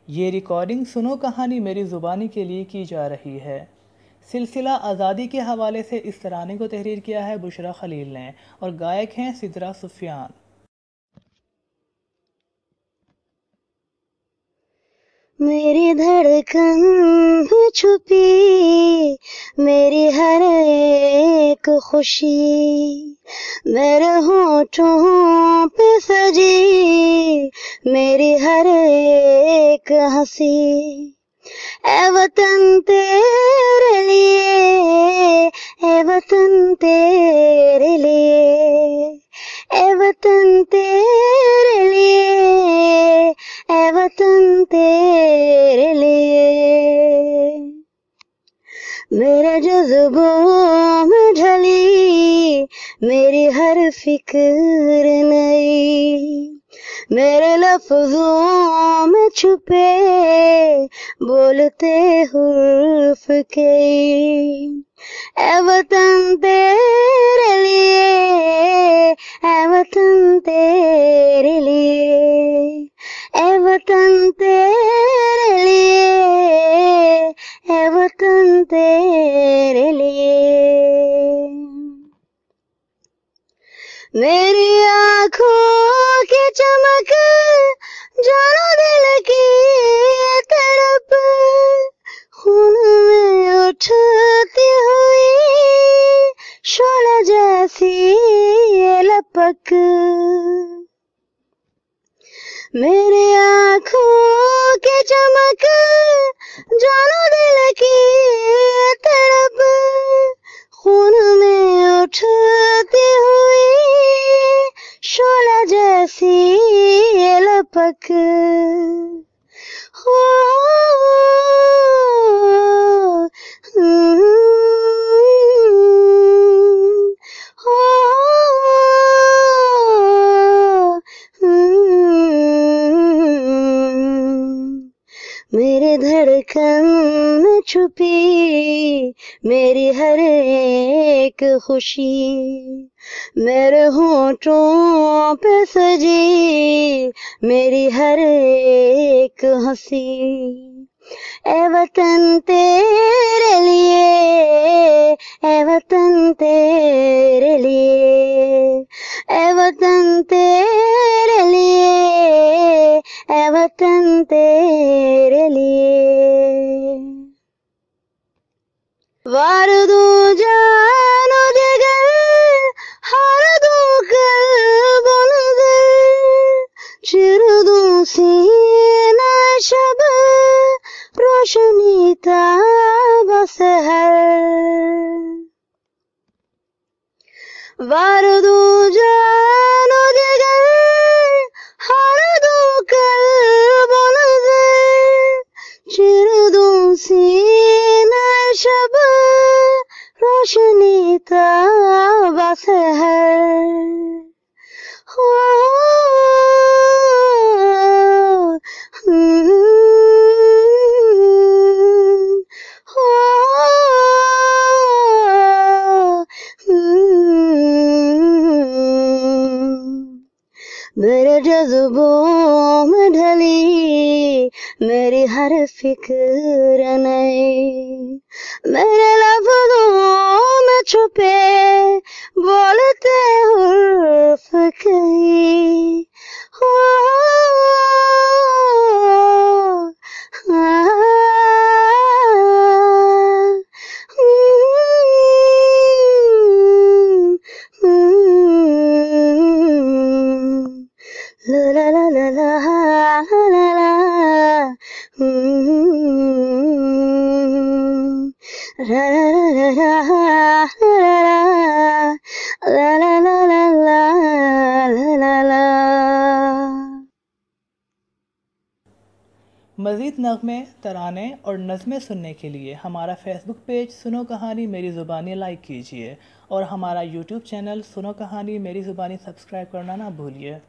ये रिकॉर्डिंग सुनो कहानी मेरी ज़ुबानी के लिए की जा रही है। सिलसिला आज़ादी के हवाले से इस तराने को तहरीर किया है बुशरा खलील ने और गायक हैं सिद्रा सुफियान। मेरी धड़कन में छुपी मेरी हर एक खुशी, मेरे होठों पे सजी मेरी हर एक हंसी। ए वतन तेरे लिए, ए वतन तेरे लिए, ए वतन तेरे लिए, ए वतन तेरे लिए। मेरे जज्बों में ढली मेरी हर फिक्र नई, मेरे लफ्जों में छुपे बोलते हुर्फ कई। ए वतन तेरे लिए, ए वतन तेरे लिए, ए वतन तेरे लिए, ए वतन तेरे लिए। मेरी आँखों की चमक जानो दिल की तड़प, खून में उठती हुई शोला जैसी ये लपक। मेरी आँखों की चमक जानो दिल की तड़प, खून में उठती हुई शोला जैसी ये लपक। हो मेरे धड़कन में छुपी मेरी हर एक खुशी, मेरे होठों पे सजी मेरी हर एक हंसी। ए वतन तेरे लिए, ए वतन तेरे लिए, ए वतन तेरे लिए, ए वतन तेरे लिए। वार दूं जानो जिगर, हार दूं कल्ब नज़र, चिर दूं सीना शब रोशनी ताब सहर। वार दूं जानो जिगर, हार दूं कल्ब नज़र, चिर दूं सीना शब रोशनी ताब सहर। हो मेरे जज्बों में ढली मेरी हर फिक्र नई, मेरे लफ्जों में छुपे बोलते हुर्फ कई। हो la la la la la la la, la la la la la la la la la। मज़ीद नग़मे, तराने और नज़में सुनने के लिए हमारा फेसबुक पेज सुनो कहानी मेरी ज़ुबानी लाइक कीजिए और हमारा यूट्यूब चैनल सुनो कहानी मेरी ज़ुबानी सब्सक्राइब करना ना भूलिए।